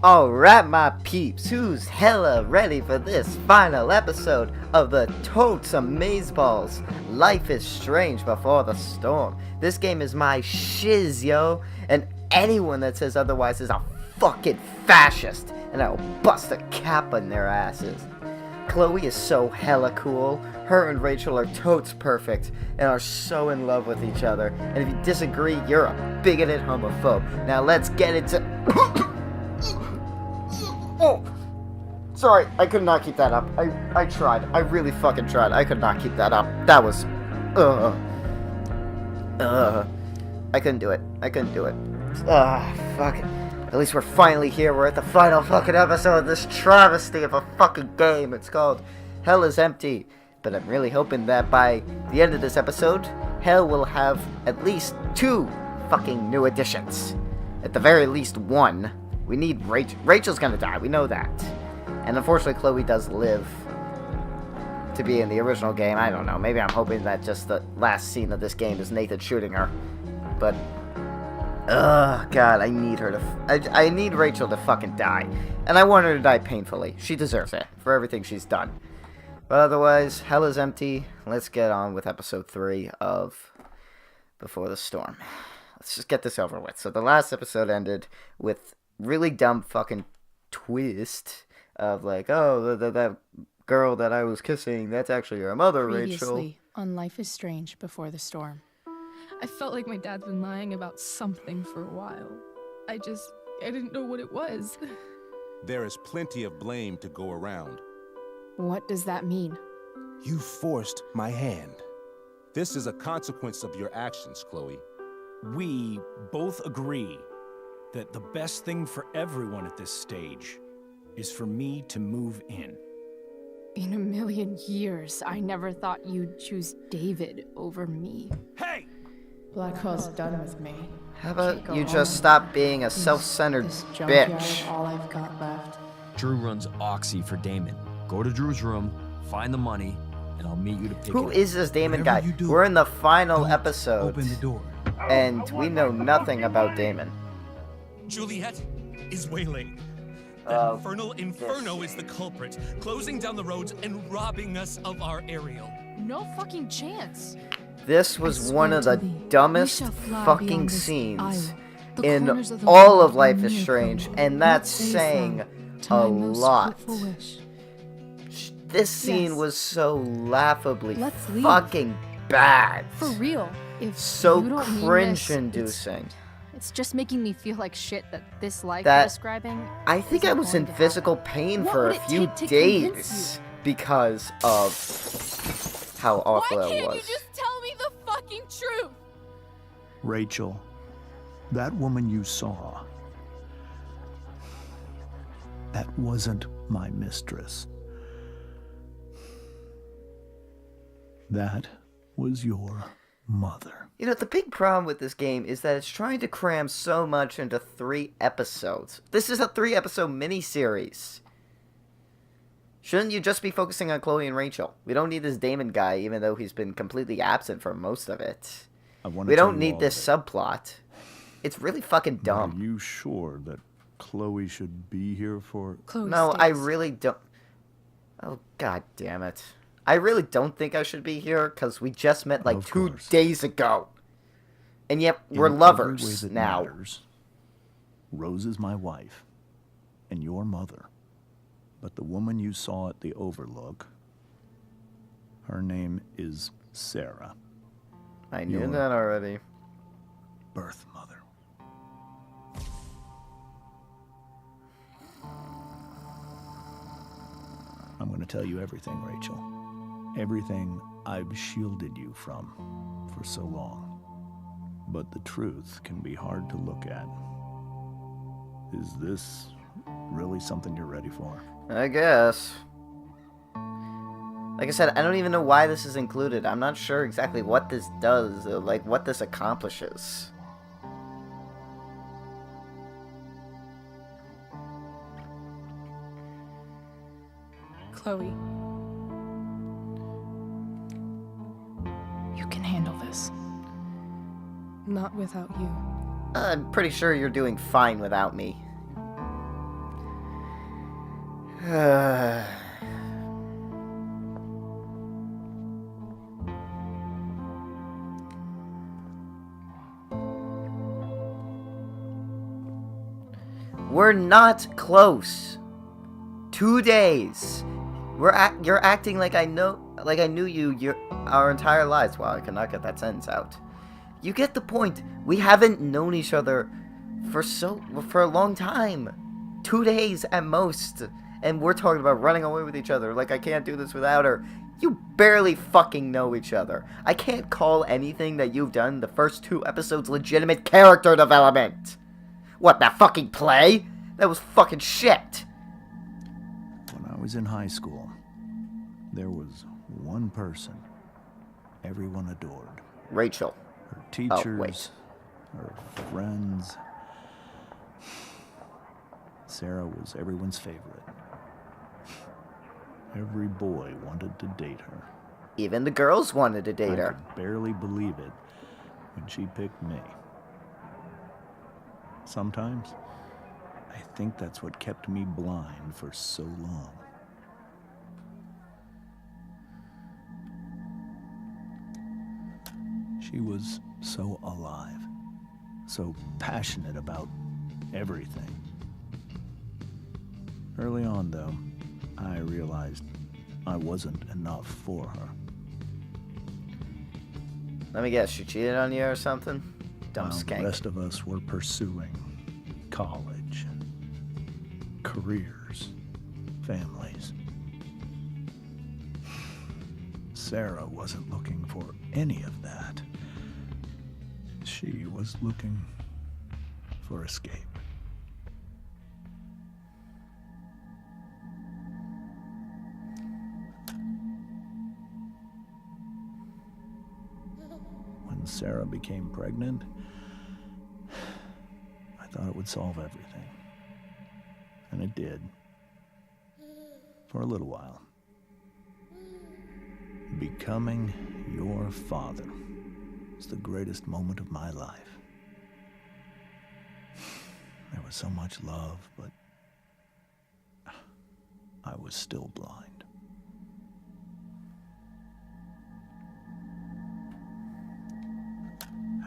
Alright, my peeps, who's hella ready for this final episode of the Totes Amazeballs? Life is Strange Before the Storm. This game is my shiz, yo, and anyone that says otherwise is a fucking fascist, and I'll bust a cap on their asses. Chloe is so hella cool. Her and Rachel are totes perfect and are so in love with each other. And if you disagree, you're a bigoted homophobe. Now let's get into... Oh! Sorry, I could not keep that up. I tried. I really fucking tried. I could not keep that up. That was... I couldn't do it. I couldn't do it. Fuck it. At least we're finally here. We're at the final fucking episode of this travesty of a fucking game. It's called Hell is Empty. But I'm really hoping that by the end of this episode, Hell will have at least 2 fucking new additions. At the very least 1. We need Rachel. Rachel's gonna die. We know that. And unfortunately, Chloe does live to be in the original game. I don't know. Maybe I'm hoping that just the last scene of this game is Nathan shooting her. But... God, I need her to... I need Rachel to fucking die. And I want her to die painfully. She deserves it for everything she's done. But otherwise, Hell is Empty. Let's get on with episode 3 of Before the Storm. Let's just get this over with. So the last episode ended with really dumb fucking twist of like, oh, that girl that I was kissing, that's actually your mother, Rachel. Previously on Life is Strange Before the Storm. I felt like my dad's been lying about something for a while. I didn't know what it was. There is plenty of blame to go around. What does that mean? You forced my hand. This is a consequence of your actions, Chloe. We both agree that the best thing for everyone at this stage is for me to move in. In a million years, I never thought you'd choose David over me. Hey! Blackwell's done with me. How about you just stop being a self-centered bitch? All I've got left. Drew runs Oxy for Damon. Go to Drew's room, find the money, and I'll meet you to pick Who it up. is this Damon Whatever guy? you do, We're in the final episode, Open the door. and we know nothing about Damon. Juliet is wailing. Oh, That infernal inferno is the culprit, closing down the roads and robbing us of our aerial. No fucking chance. This was I one swear of the to thee, dumbest we shall fly fucking beyond this scenes isle. The in corners of the all world of Life are is near Strange, crumble. and that's What sayest saying thou to a my most lot. hopeful wish? This scene Yes. was so laughably Let's leave. fucking bad. For real. If So you don't mean this, cringe-inducing. It's just making me feel like shit that this life That- you're describing. I think isn't I was in going to physical happen. pain What for would a it few take to days convince because of how awful Why it can't was. you just tell me the fucking truth? Rachel, that woman you saw, that wasn't my mistress. That was your mother. You know, the big problem with this game is that it's trying to cram so much into 3 episodes. This is a 3-episode miniseries. Shouldn't you just be focusing on Chloe and Rachel? We don't need this Damon guy, even though he's been completely absent for most of it. We don't need this subplot. It's really fucking Are dumb. you sure that Chloe should be here for... Chloe No, I stays. really don't... Oh, god damn it. I really don't think I should be here, because we just met like Of 2 course. days ago. And yet, In we're every way lovers that now. matters, Rose is my wife and your mother. But the woman you saw at the Overlook, her name is Sera, I knew Your- that already. birth mother. I'm going to tell you everything, Rachel. Everything I've shielded you from for so long. But the truth can be hard to look at. Is this really something you're ready for? I guess. Like I said, I don't even know why this is included. I'm not sure exactly what this does, or like what this accomplishes. Chloe, You can handle this. not without you. I'm pretty sure you're doing fine without me. We're not close. 2 days. You're acting like I knew you our entire lives. Wow, I cannot get that sentence out. You get the point. We haven't known each other for a long time. 2 days at most. And we're talking about running away with each other. Like I can't do this without her. You barely fucking know each other. I can't call anything that you've done the first 2 episodes legitimate character development. What, that fucking play? That was fucking shit. When I was in high school, there was one person everyone adored. Rachel. Her teachers, Oh, wait. her friends. Sera was everyone's favorite. Every boy wanted to date her. Even the girls wanted to date I her. could barely believe it when she picked me. Sometimes, I think that's what kept me blind for so long. She was so alive, so passionate about everything. Early on, though, I realized I wasn't enough for her. Let me guess, she cheated on you or something? Dumb While skank. the rest of us were pursuing college, careers, families. Sera wasn't looking for any of that. She was looking for escape. When Sera became pregnant, I thought it would solve everything. And it did. For a little while. Becoming your father was the greatest moment of my life. There was so much love, but I was still blind.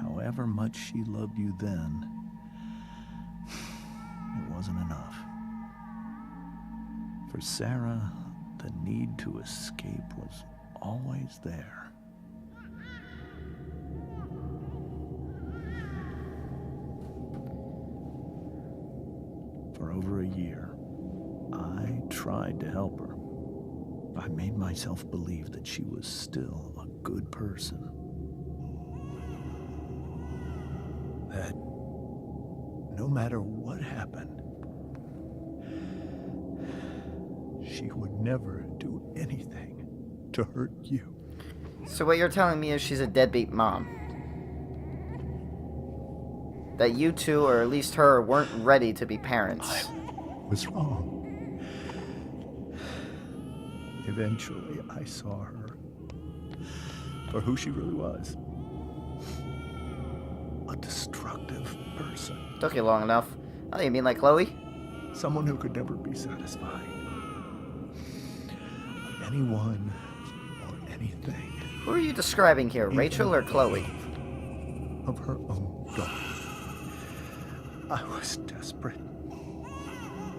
However much she loved you then, it wasn't enough. For Sera, the need to escape was always there. For over a year, I tried to help her. I made myself believe that she was still a good person. That no matter what happened, she would never do anything to hurt you. So what you're telling me is she's a deadbeat mom. That you two, or at least her, weren't ready to be parents. I was wrong. Eventually, I saw her for who she really was. A destructive person. Took you long enough. Oh, you mean like Chloe? Someone who could never be satisfied. By anyone or anything. Who are you describing here, Rachel or Chloe? Of her own daughter. I was desperate.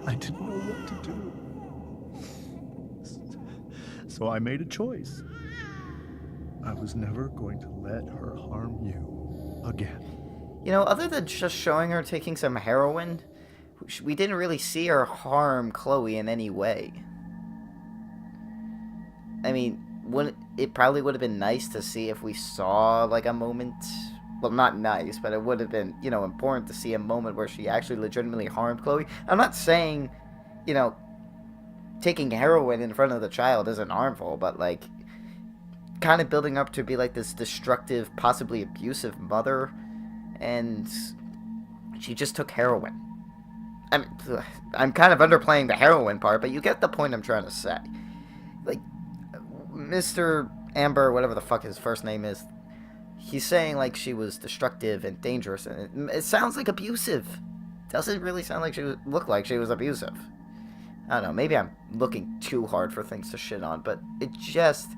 I didn't know what to do. So I made a choice. I was never going to let her harm you again. You know, other than just showing her taking some heroin, we didn't really see her harm Chloe in any way. I mean, it probably would have been nice to see if we saw, like, a moment. Well, not nice, but it would have been, you know, important to see a moment where she actually legitimately harmed Chloe. I'm not saying, you know, taking heroin in front of the child isn't harmful, but, like, kind of building up to be, like, this destructive, possibly abusive mother, and she just took heroin. I mean, I'm kind of underplaying the heroin part, but you get the point I'm trying to say. Like, Mr. Amber, whatever the fuck his first name is, he's saying, like, she was destructive and dangerous, and it sounds like abusive. Doesn't really sound like look like she was abusive. I don't know, maybe I'm looking too hard for things to shit on, but it just...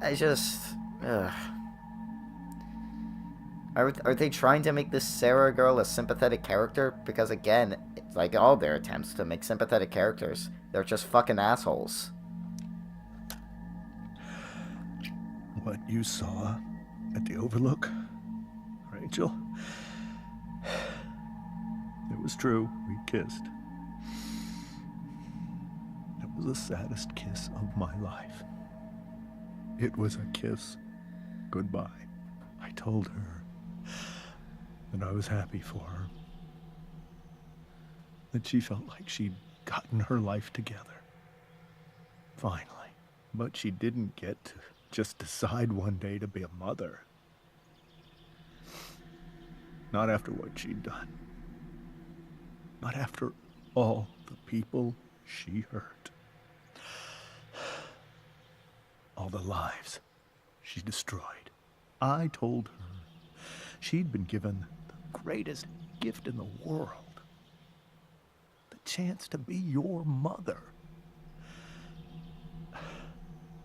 Ugh. Are they trying to make this Sera girl a sympathetic character? Because again, it's like all their attempts to make sympathetic characters, they're just fucking assholes. What you saw at the Overlook, Rachel, it was true. We kissed. It was the saddest kiss of my life. It was a kiss goodbye. I told her that I was happy for her, that she felt like she'd gotten her life together. Finally. But she didn't get to just decide one day to be a mother. Not after what she'd done. Not after all the people she hurt. All the lives she destroyed. I told her she'd been given the greatest gift in the world. The chance to be your mother.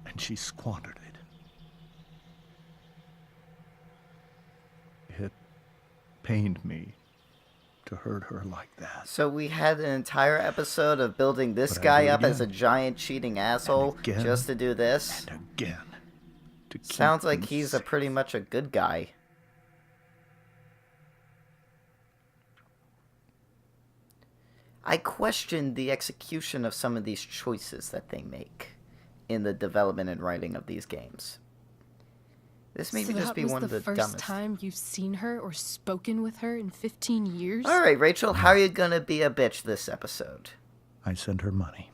And she squandered it. It pained me to hurt her like that. So we had an entire episode of building this guy up as a giant cheating asshole just to do this? And again. Sounds like he's pretty much a good guy. I question the execution of some of these choices that they make in the development and writing of these games. This may just be one of the dumbest. So that was the first time you've seen her or spoken with her in 15 years? Alright, Rachel, how are you gonna be a bitch this episode? I send her money.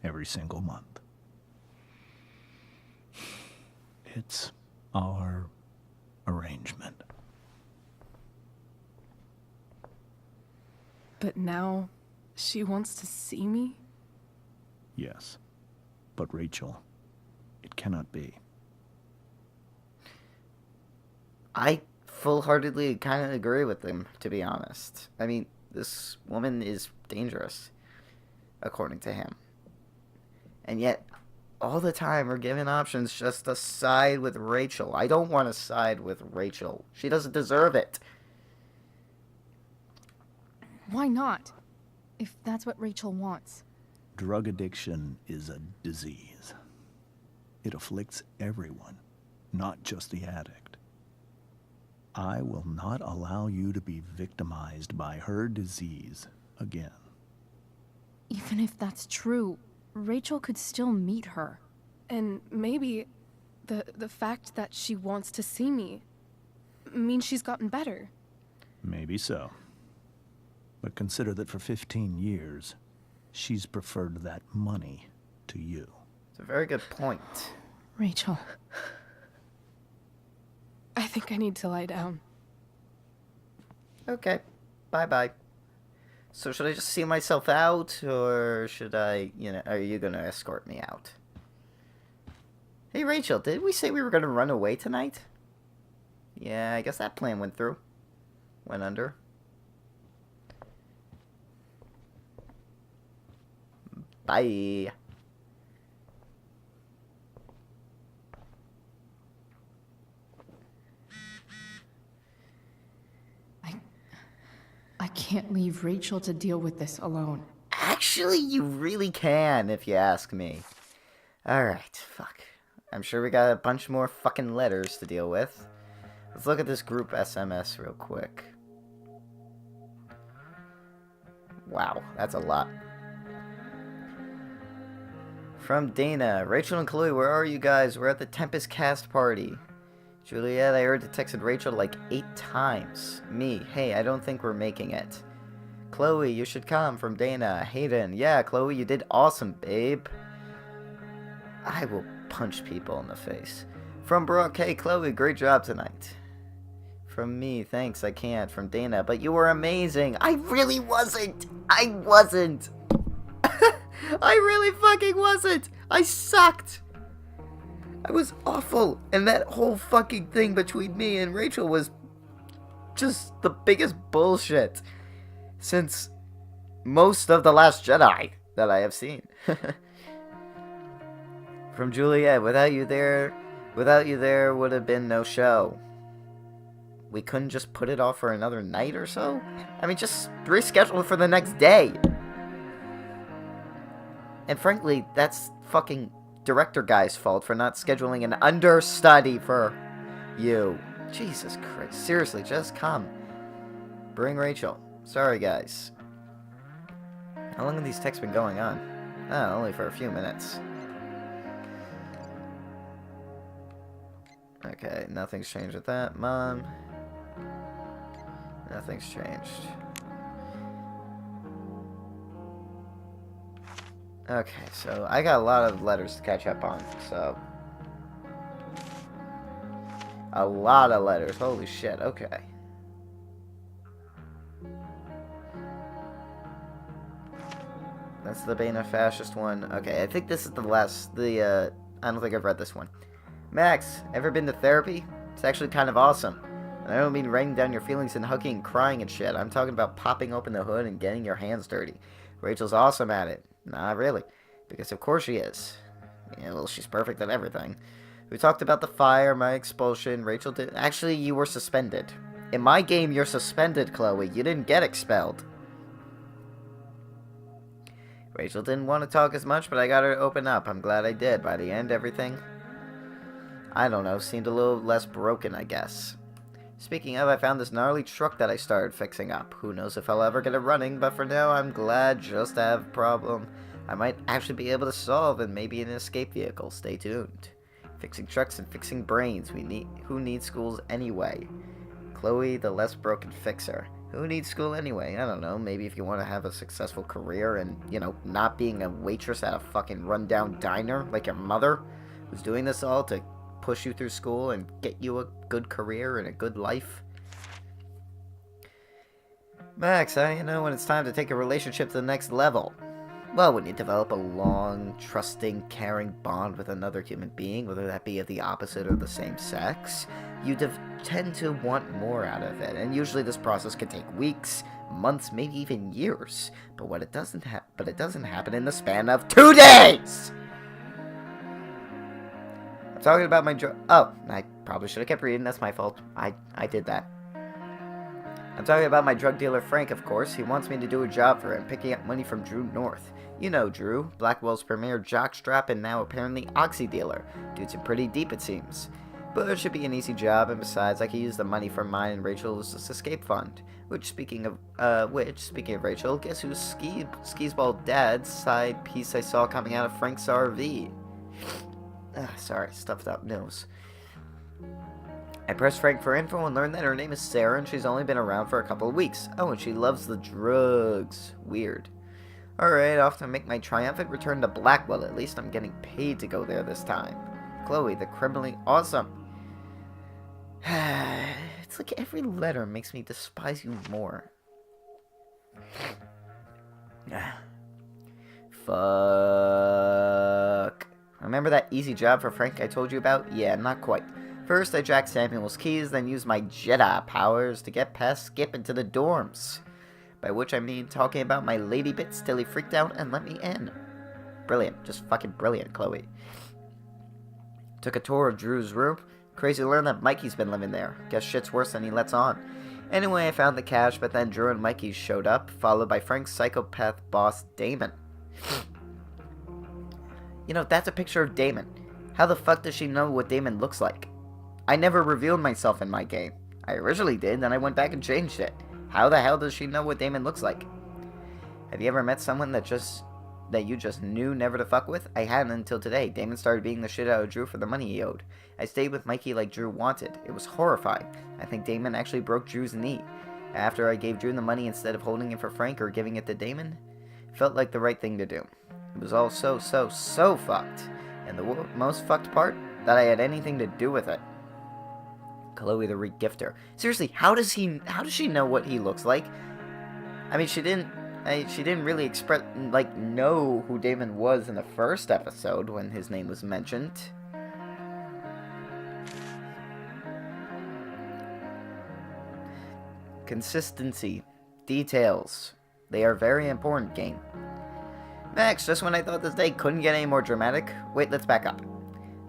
Every single month. It's our arrangement. But now she wants to see me? Yes. But Rachel, it cannot be. I full-heartedly kind of agree with him, to be honest. I mean, this woman is dangerous, according to him. And yet, all the time we're given options just to side with Rachel. I don't want to side with Rachel. She doesn't deserve it. Why not? If that's what Rachel wants. Drug addiction is a disease. It afflicts everyone, not just the addict. I will not allow you to be victimized by her disease again. Even if that's true, Rachel could still meet her. And maybe the fact that she wants to see me means she's gotten better. Maybe so. But consider that for 15 years, she's preferred that money to you. It's a very good point. Rachel. I think I need to lie down. Okay. Bye-bye. So should I just see myself out, or should I, are you gonna escort me out? Hey Rachel, did we say we were gonna run away tonight? Yeah, I guess that plan went through. Went under. Bye. I can't leave Rachel to deal with this alone. Actually, you really can, if you ask me. Alright, fuck. I'm sure we got a bunch more fucking letters to deal with. Let's look at this group SMS real quick. Wow, that's a lot. From Dana. Rachel and Chloe, where are you guys? We're at the Tempest cast party. Juliet, I heard it texted Rachel like 8 times. Me, hey, I don't think we're making it. Chloe, you should come. From Dana. Hayden, yeah, Chloe, you did awesome, babe. I will punch people in the face. From Brooke, hey, Chloe, great job tonight. From me, thanks, I can't. From Dana, but you were amazing. I really wasn't. I wasn't. I really fucking wasn't. I sucked. I was awful. And that whole fucking thing between me and Rachel was just the biggest bullshit. Since most of The Last Jedi that I have seen. From Juliet, without you there would have been no show. We couldn't just put it off for another night or so? I mean, just reschedule it for the next day. And frankly, that's fucking director guy's fault for not scheduling an understudy for you. Jesus Christ. Seriously, just come. Bring Rachel. Sorry, guys. How long have these texts been going on? Oh, only for a few minutes. Okay, nothing's changed with that, Mom. Nothing's changed. Okay, so I got a lot of letters to catch up on, so... A lot of letters, holy shit, okay. That's the Bane Fascist one. Okay, I think this is the last, I don't think I've read this one. Max, ever been to therapy? It's actually kind of awesome. And I don't mean writing down your feelings and hugging and crying and shit. I'm talking about popping open the hood and getting your hands dirty. Rachel's awesome at it. Not really. Because of course she is. Yeah, well, she's perfect at everything. We talked about the fire, my expulsion. Rachel did... Actually, you were suspended. In my game, you're suspended, Chloe. You didn't get expelled. Rachel didn't want to talk as much, but I got her to open up. I'm glad I did. By the end, everything... I don't know, seemed a little less broken, I guess. Speaking of, I found this gnarly truck that I started fixing up. Who knows if I'll ever get it running, but for now, I'm glad just to have a problem I might actually be able to solve and maybe an escape vehicle. Stay tuned. Fixing trucks and fixing brains. Who needs schools anyway? Chloe, the less broken fixer. Who needs school anyway? I don't know, maybe if you want to have a successful career and, you know, not being a waitress at a fucking rundown diner like your mother, who's doing this all to push you through school and get you a good career and a good life. Max, you know when it's time to take a relationship to the next level. Well, when you develop a long, trusting, caring bond with another human being, whether that be of the opposite or the same sex, you tend to want more out of it. And usually this process can take weeks, months, maybe even years. But it doesn't happen in the span of 2 days! Talking about my oh, I probably should have kept reading. That's my fault. I did that. I'm talking about my drug dealer Frank, of course. He wants me to do a job for him, picking up money from Drew North. You know Drew, Blackwell's premier jockstrap and now apparently oxy dealer. Dude's in pretty deep, it seems. But it should be an easy job, and besides, I can use the money from mine and Rachel's escape fund. Which, speaking of Rachel, guess who's Skisball Dad's side piece I saw coming out of Frank's RV? Sorry, stuffed up nose. I pressed Frank for info and learned that her name is Sera and she's only been around for a couple of weeks. Oh, and she loves the drugs. Weird. Alright, off to make my triumphant return to Blackwell. At least I'm getting paid to go there this time. Chloe, the criminally awesome. It's like every letter makes me despise you more. Fuck. Remember that easy job for Frank I told you about? Yeah, not quite. First, I jacked Samuel's keys, then used my Jedi powers to get past Skip into the dorms. By which I mean talking about my lady bits till he freaked out and let me in. Brilliant. Just fucking brilliant, Chloe. Took a tour of Drew's room. Crazy to learn that Mikey's been living there. Guess shit's worse than he lets on. Anyway, I found the cash, but then Drew and Mikey showed up, followed by Frank's psychopath boss, Damon. You know, that's a picture of Damon. How the fuck does she know what Damon looks like? I never revealed myself in my game. I originally did, then I went back and changed it. How the hell does she know what Damon looks like? Have you ever met someone that you just knew never to fuck with? I hadn't until today. Damon started beating the shit out of Drew for the money he owed. I stayed with Mikey like Drew wanted. It was horrifying. I think Damon actually broke Drew's knee. After I gave Drew the money instead of holding it for Frank or giving it to Damon, felt like the right thing to do. It was all so fucked. And the most fucked part, that I had anything to do with it. Chloe the regifter. Seriously, how does she know what he looks like? I mean, she didn't really know who Damon was in the first episode when his name was mentioned. Consistency. Details. They are very important, game. Max, just when I thought this day couldn't get any more dramatic. Wait, let's back up.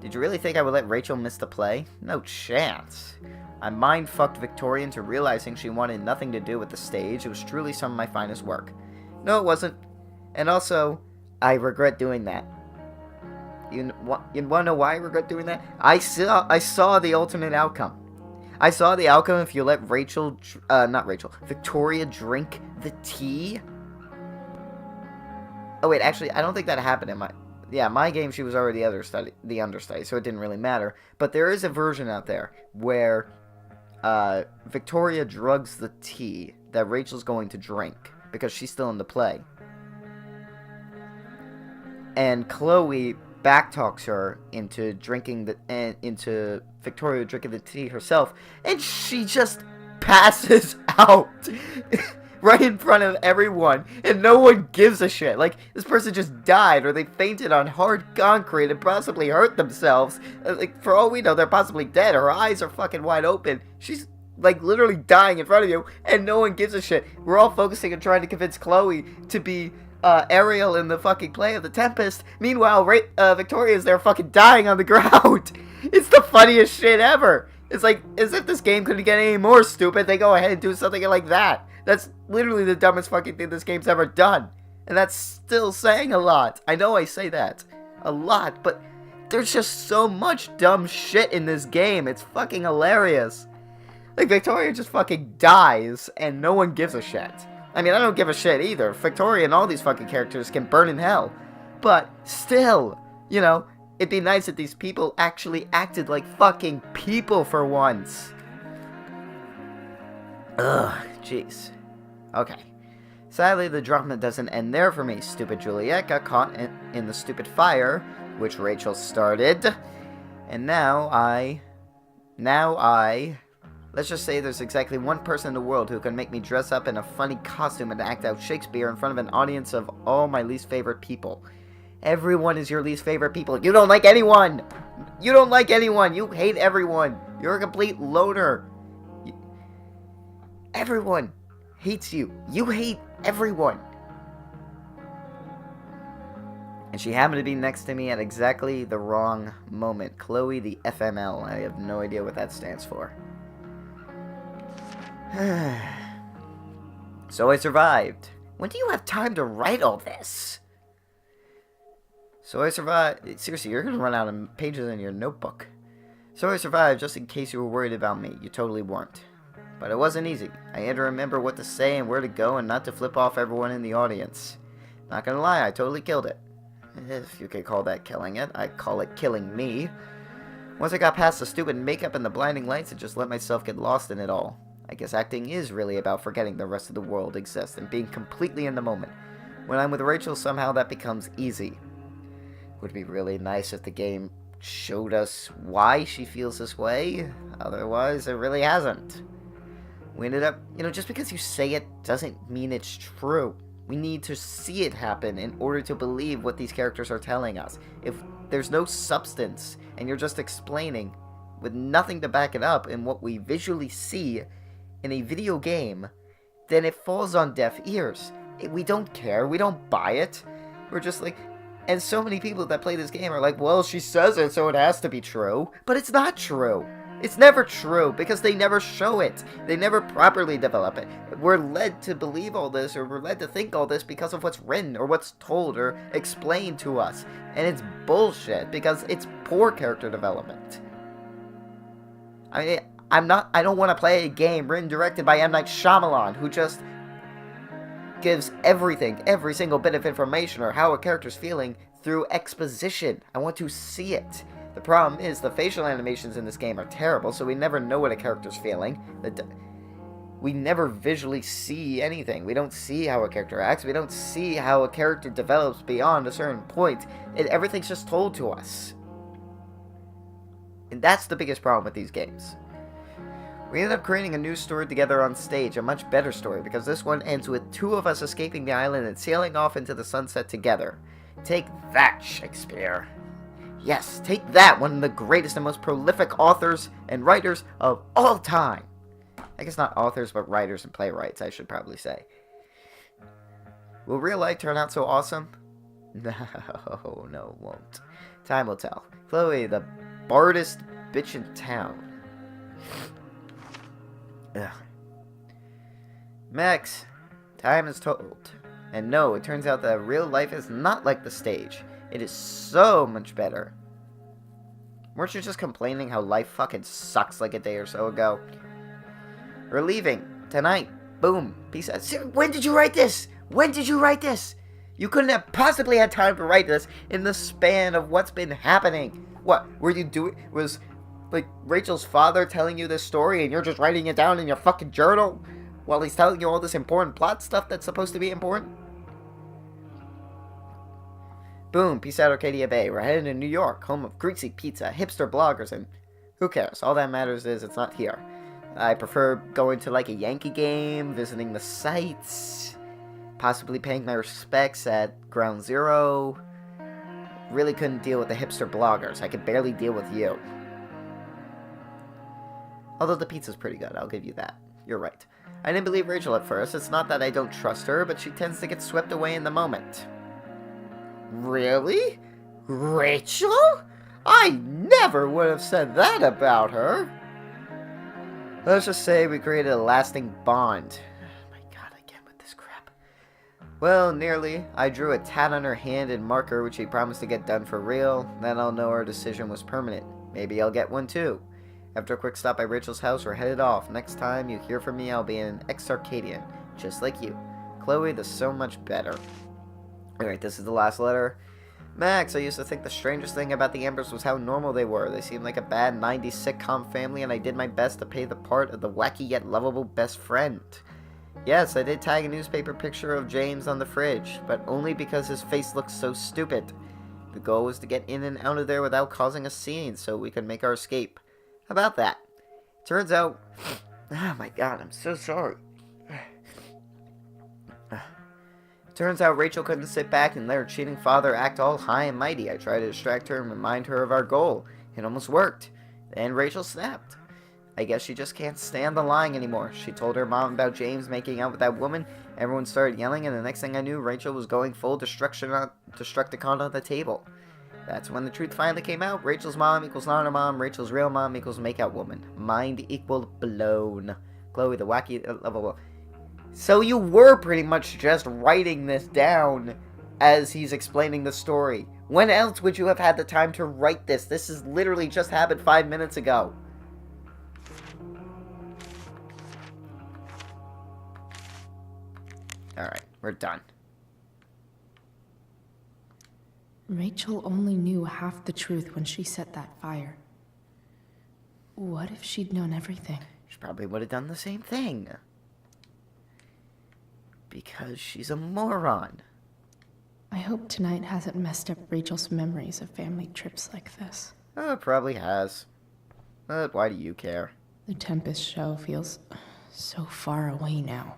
Did you really think I would let Rachel miss the play? No chance. I mind-fucked Victoria into realizing she wanted nothing to do with the stage. It was truly some of my finest work. No, it wasn't. And also, I regret doing that. You want to know why I regret doing that? I saw the alternate outcome. I saw the outcome if you let Victoria drink the tea. Oh wait, actually, I don't think that happened in my game. She was already the understudy, so it didn't really matter. But there is a version out there where Victoria drugs the tea that Rachel's going to drink because she's still in the play, and Chloe backtalks her into into Victoria drinking the tea herself, and she just passes out right in front of everyone, and no one gives a shit. Like, this person just died, or they fainted on hard concrete and possibly hurt themselves. Like, for all we know, they're possibly dead. Her eyes are fucking wide open. She's, like, literally dying in front of you, and no one gives a shit. We're all focusing on trying to convince Chloe to be Ariel in the fucking play of The Tempest. Meanwhile, Victoria's there fucking dying on the ground. It's the funniest shit ever. It's like, as if this game couldn't get any more stupid, they go ahead and do something like that. That's literally the dumbest fucking thing this game's ever done. And that's still saying a lot. I know I say that a lot, but there's just so much dumb shit in this game. It's fucking hilarious. Like, Victoria just fucking dies, and no one gives a shit. I mean, I don't give a shit either. Victoria and all these fucking characters can burn in hell. But still, you know, it'd be nice if these people actually acted like fucking people for once. Ugh, jeez. Okay. Sadly, the drama doesn't end there for me. Stupid Juliet got caught in the stupid fire, which Rachel started. And now I... Let's just say there's exactly one person in the world who can make me dress up in a funny costume and act out Shakespeare in front of an audience of all my least favorite people. Everyone is your least favorite people. You don't like anyone! You don't like anyone! You hate everyone! You're a complete loner! Everyone hates you. You hate everyone. And she happened to be next to me at exactly the wrong moment. Chloe the FML. I have no idea what that stands for. So I survived. When do you have time to write all this? So I survived. Seriously, you're going to run out of pages in your notebook. So I survived, just in case you were worried about me. You totally weren't. But it wasn't easy. I had to remember what to say and where to go and not to flip off everyone in the audience. Not gonna lie, I totally killed it. If you could call that killing it, I'd call it killing me. Once I got past the stupid makeup and the blinding lights, I just let myself get lost in it all. I guess acting is really about forgetting the rest of the world exists and being completely in the moment. When I'm with Rachel, somehow that becomes easy. Would be really nice if the game showed us why she feels this way. Otherwise, it really hasn't. We ended up, just because you say it doesn't mean it's true. We need to see it happen in order to believe what these characters are telling us. If there's no substance and you're just explaining with nothing to back it up in what we visually see in a video game, then it falls on deaf ears. We don't care. We don't buy it. We're just like... And so many people that play this game are like, well, she says it, so it has to be true. But it's not true. It's never true, because they never show it. They never properly develop it. We're led to believe all this, or we're led to think all this because of what's written, or what's told, or explained to us. And it's bullshit, because it's poor character development. I mean, I don't want to play a game written, directed by M. Night Shyamalan, who just gives everything, every single bit of information, or how a character's feeling, through exposition. I want to see it. The problem is the facial animations in this game are terrible, so we never know what a character's feeling. We never visually see anything. We don't see how a character acts. We don't see how a character develops beyond a certain point. Everything's just told to us. And that's the biggest problem with these games. We ended up creating a new story together on stage, a much better story, because this one ends with two of us escaping the island and sailing off into the sunset together. Take that, Shakespeare. Yes, take that, one of the greatest and most prolific authors and writers of all time. I guess not authors, but writers and playwrights, I should probably say. Will real life turn out so awesome? No, no, it won't. Time will tell. Chloe, the bardest bitch in town. Ugh. Max, time is told. And no, it turns out that real life is not like the stage. It is so much better. Weren't you just complaining how life fucking sucks like a day or so ago? We're leaving. Tonight. Boom. Peace out. When did you write this? When did you write this? You couldn't have possibly had time to write this in the span of what's been happening. What? Were you doing... Was, like, Rachel's father telling you this story and you're just writing it down in your fucking journal while he's telling you all this important plot stuff that's supposed to be important? Boom, peace out Arcadia Bay. We're headed to New York, home of greasy pizza, hipster bloggers, and who cares? All that matters is it's not here. I prefer going to like a Yankee game, visiting the sites, possibly paying my respects at Ground Zero. Really couldn't deal with the hipster bloggers. I could barely deal with you. Although the pizza's pretty good, I'll give you that. You're right. I didn't believe Rachel at first. It's not that I don't trust her, but she tends to get swept away in the moment. Really? Rachel? I never would have said that about her. Let's just say we created a lasting bond. Oh my god, again with this crap. Well, nearly. I drew a tat on her hand in marker, which she promised to get done for real. Then I'll know her decision was permanent. Maybe I'll get one too. After a quick stop by Rachel's house, we're headed off. Next time you hear from me, I'll be an ex-Arcadian, just like you. Chloe, the so much better. Alright, this is the last letter. Max, I used to think the strangest thing about the Ambers was how normal they were. They seemed like a bad 90s sitcom family, and I did my best to play the part of the wacky yet lovable best friend. Yes, I did tag a newspaper picture of James on the fridge, but only because his face looked so stupid. The goal was to get in and out of there without causing a scene, so we could make our escape. How about that? Turns out... Oh my god, I'm so sorry. Turns out Rachel couldn't sit back and let her cheating father act all high and mighty. I tried to distract her and remind her of our goal. It almost worked. Then Rachel snapped. I guess she just can't stand the lying anymore. She told her mom about James making out with that woman. Everyone started yelling, and the next thing I knew, Rachel was going full Destructicon on the table. That's when the truth finally came out. Rachel's mom equals not her mom. Rachel's real mom equals makeout woman. Mind equal blown. Chloe, the wacky level. So you were pretty much just writing this down as he's explaining the story. When else would you have had the time to write this? This has literally just happened 5 minutes ago. Alright, we're done. Rachel only knew half the truth when she set that fire. What if she'd known everything? She probably would have done the same thing. Because she's a moron. I hope tonight hasn't messed up Rachel's memories of family trips like this. Oh, it probably has. But why do you care? The Tempest show feels so far away now.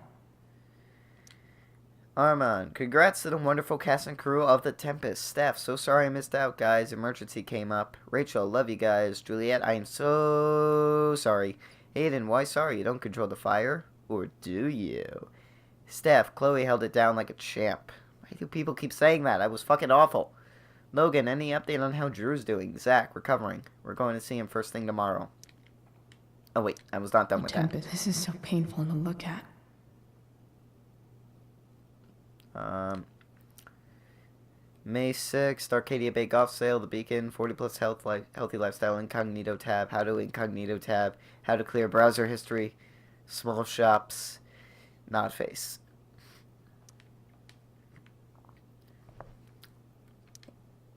Armand, congrats to the wonderful cast and crew of The Tempest. Steph, so sorry I missed out, guys. Emergency came up. Rachel, love you guys. Juliet, I am so sorry. Hayden, why sorry? You don't control the fire? Or do you? Steph, Chloe held it down like a champ. Why do people keep saying that? I was fucking awful. Logan, any update on how Drew's doing? Zach, recovering. We're going to see him first thing tomorrow. Oh wait, I was not done with that. This is so painful to look at. May 6th, Arcadia Bay Golf Sale, The Beacon, 40 plus healthy lifestyle, incognito tab, how to incognito tab, how to clear browser history, small shops, not face.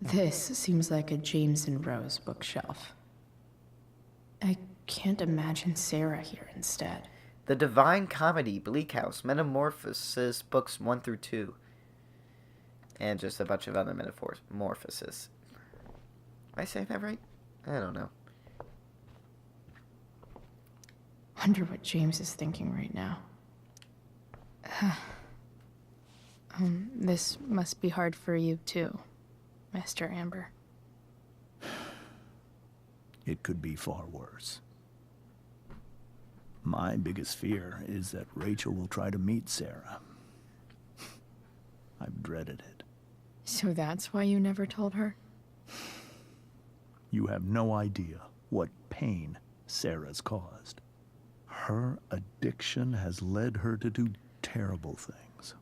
This seems like a James and Rose bookshelf. I can't imagine Sera here instead. The Divine Comedy, Bleak House, Metamorphosis, books 1 through 2. And just a bunch of other metamorphoses. Am I saying that right? I don't know. Wonder what James is thinking right now. This must be hard for you too, Master Amber. It could be far worse. My biggest fear is that Rachel will try to meet Sera. dreaded it. So that's why you never told her? You have no idea what pain Sera's caused. Her addiction has led her to do terrible things.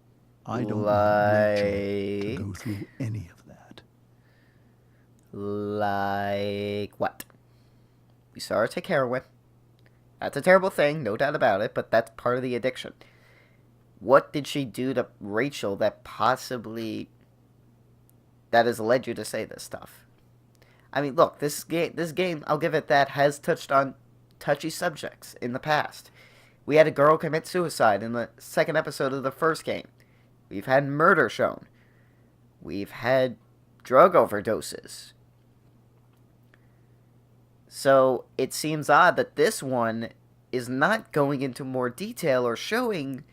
I don't want Rachel to go through any of that. Like what? We saw her take heroin. That's a terrible thing, no doubt about it, but that's part of the addiction. What did she do to Rachel that has led you to say this stuff? I mean, look, this game, I'll give it that, has touched on touchy subjects in the past. We had a girl commit suicide in the second episode of the first game. We've had murder shown. We've had drug overdoses. So it seems odd that this one is not going into more detail or showing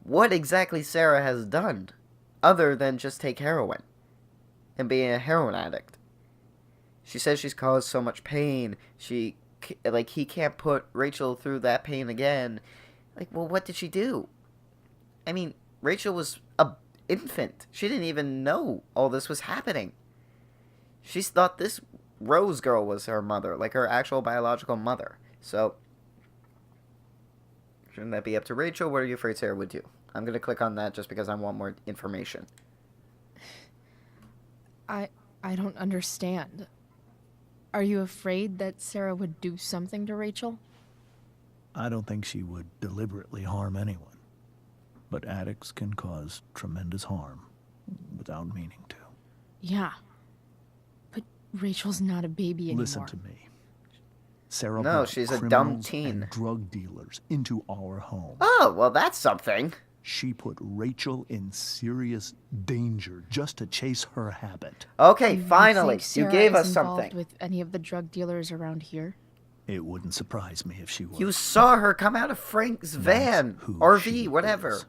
what exactly Sera has done other than just take heroin and be a heroin addict. She says she's caused so much pain. He can't put Rachel through that pain again. Like, well, what did she do? I mean, Rachel was an infant. She didn't even know all this was happening. She thought this Rose girl was her mother, like her actual biological mother. So, shouldn't that be up to Rachel? What are you afraid Sera would do? I'm going to click on that just because I want more information. I don't understand. Are you afraid that Sera would do something to Rachel? I don't think she would deliberately harm anyone. But addicts can cause tremendous harm without meaning to. Yeah. But Rachel's not a baby anymore. Listen to me. Sera No, brought she's a dumb criminals teen. and drug dealers into our home. Oh, well, that's something. She put Rachel in serious danger just to chase her habit. Okay, You finally, think you Sera gave is us involved something. with any of the drug dealers around here? It wouldn't surprise me if she was. You saw her come out of Frank's van, That's who RV, she whatever. is.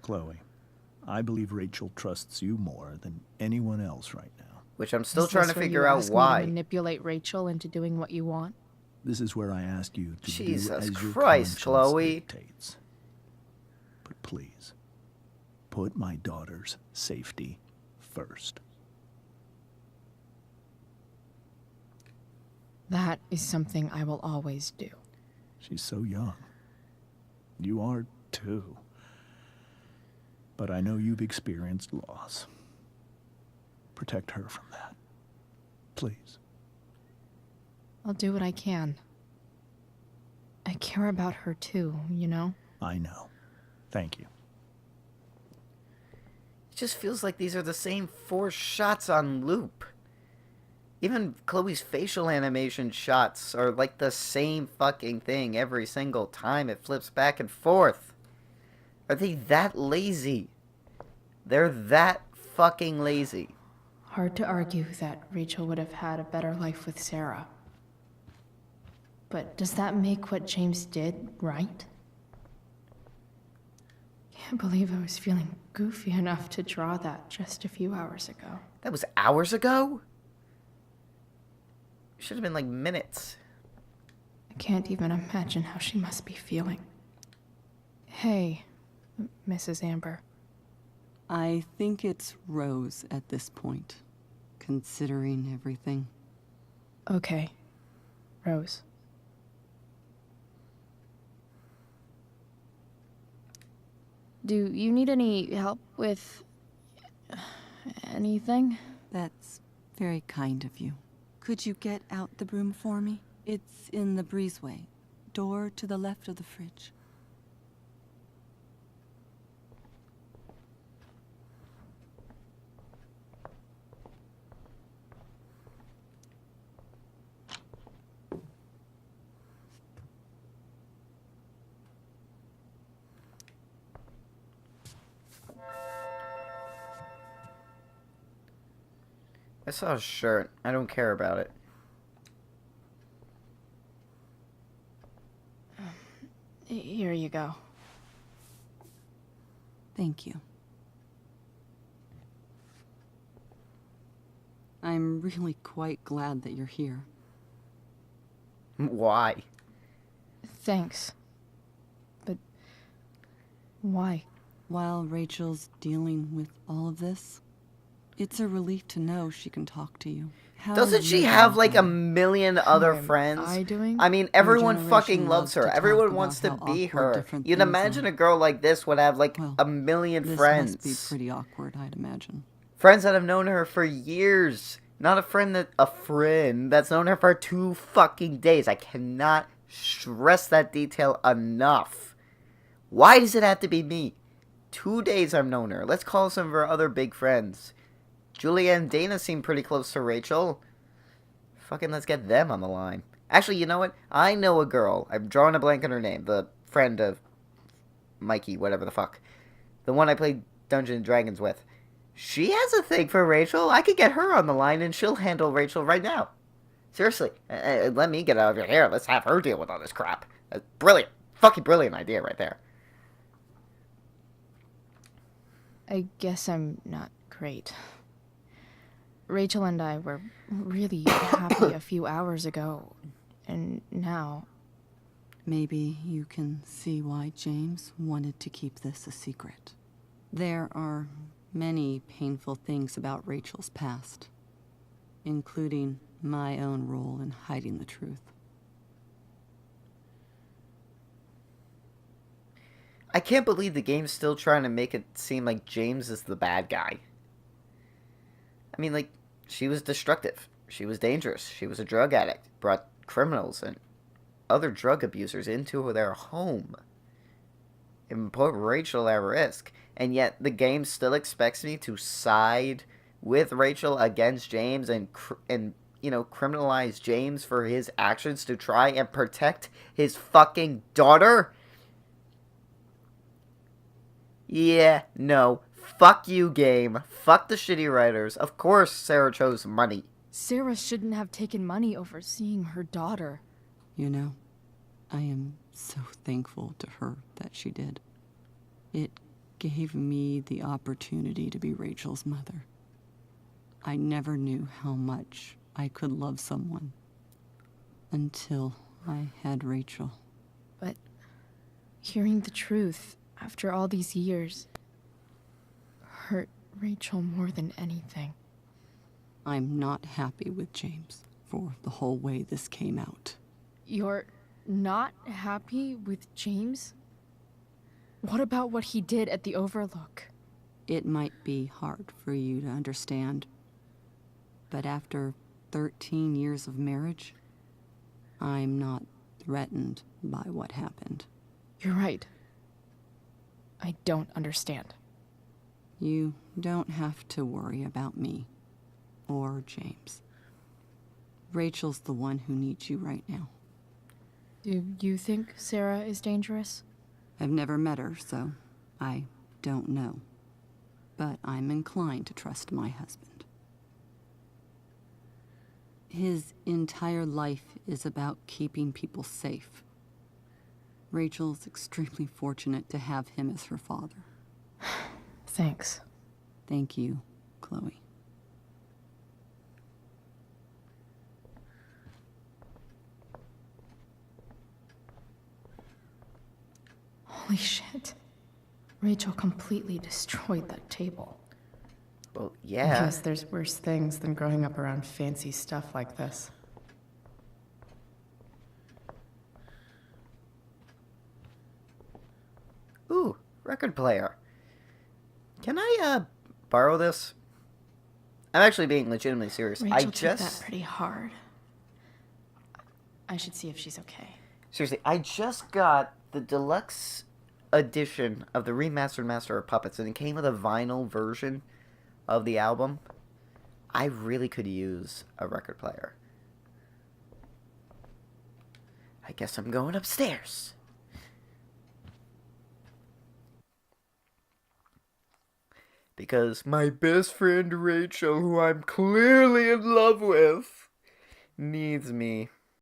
Chloe, I believe Rachel trusts you more than anyone else right now. Which I'm still Is trying this to where figure you out ask me to why. manipulate Rachel into doing what you want? This is where I ask you to do Jesus as your Christ, conscience Chloe. dictates. But please, put my daughter's safety first. That is something I will always do. She's so young. You are too. But I know you've experienced loss. Protect her from that. Please. I'll do what I can. I care about her too, you know? I know. Thank you. It just feels like these are the same 4 shots on loop. Even Chloe's facial animation shots are like the same fucking thing every single time it flips back and forth. Are they that lazy? They're that fucking lazy. Hard to argue that Rachel would have had a better life with Sera. But does that make what James did right? Can't believe I was feeling goofy enough to draw that just a few hours ago. That was hours ago? Should have been like minutes. I can't even imagine how she must be feeling. Hey, Mrs. Amber. I think it's Rose at this point, considering everything. Okay, Rose. Do you need any help with anything? That's very kind of you. Could you get out the broom for me? It's in the breezeway. Door to the left of the fridge. I saw a shirt. I don't care about it. Here you go. Thank you. I'm really quite glad that you're here. Why? Thanks. But why? while Rachel's dealing with all of this, it's a relief to know she can talk to you. How Doesn't are she you have doing, like a Chloe? million How other am friends? I doing? I mean, Your everyone generation fucking loves loves to her. talk Everyone about wants to how be awkward her. different You'd things imagine are. a girl like this would have like Well, a million this friends. must be pretty awkward, I'd imagine. Friends that have known her for years. Not a friend that's known her for 2 fucking days. I cannot stress that detail enough. Why does it have to be me? 2 days I've known her. Let's call some of her other big friends. Julia and Dana seem pretty close to Rachel. Fucking let's get them on the line. Actually, you know what? I know a girl. I'm drawing a blank on her name. The friend of Mikey, whatever the fuck. The one I played Dungeons & Dragons with. She has a thing for Rachel. I could get her on the line and she'll handle Rachel right now. Seriously. Let me get out of your hair. Let's have her deal with all this crap. That's brilliant. Fucking brilliant idea right there. I guess I'm not great. Rachel and I were really happy a few hours ago, and now... Maybe you can see why James wanted to keep this a secret. There are many painful things about Rachel's past, including my own role in hiding the truth. I can't believe the game's still trying to make it seem like James is the bad guy. I mean, like, she was destructive. She was dangerous. She was a drug addict. Brought criminals and other drug abusers into their home. And put Rachel at risk. And yet, the game still expects me to side with Rachel against James and you know, criminalize James for his actions to try and protect his fucking daughter? Yeah, no. Fuck you, game. Fuck the shitty writers. Of course Sera chose money. Sera shouldn't have taken money over seeing her daughter. You know, I am so thankful to her that she did. It gave me the opportunity to be Rachel's mother. I never knew how much I could love someone until I had Rachel. But hearing the truth after all these years hurt Rachel more than anything. I'm not happy with James for the whole way this came out. You're not happy with James? What about what he did at the Overlook? It might be hard for you to understand, but after 13 years of marriage, I'm not threatened by what happened. You're right. I don't understand. You don't have to worry about me or James. Rachel's the one who needs you right now. Do you think Sera is dangerous? I've never met her, so I don't know. But I'm inclined to trust my husband. His entire life is about keeping people safe. Rachel's extremely fortunate to have him as her father. Thanks. Thank you, Chloe. Holy shit. Rachel completely destroyed that table. Well, I yeah. guess there's worse things than growing up around fancy stuff like this. Ooh, record player. Can I, borrow this? I'm actually being legitimately serious. Rachel took that pretty hard. I should see if she's okay. Seriously, I just got the deluxe edition of the remastered Master of Puppets, and it came with a vinyl version of the album. I really could use a record player. I guess I'm going upstairs. Because my best friend Rachel, who I'm clearly in love with, needs me.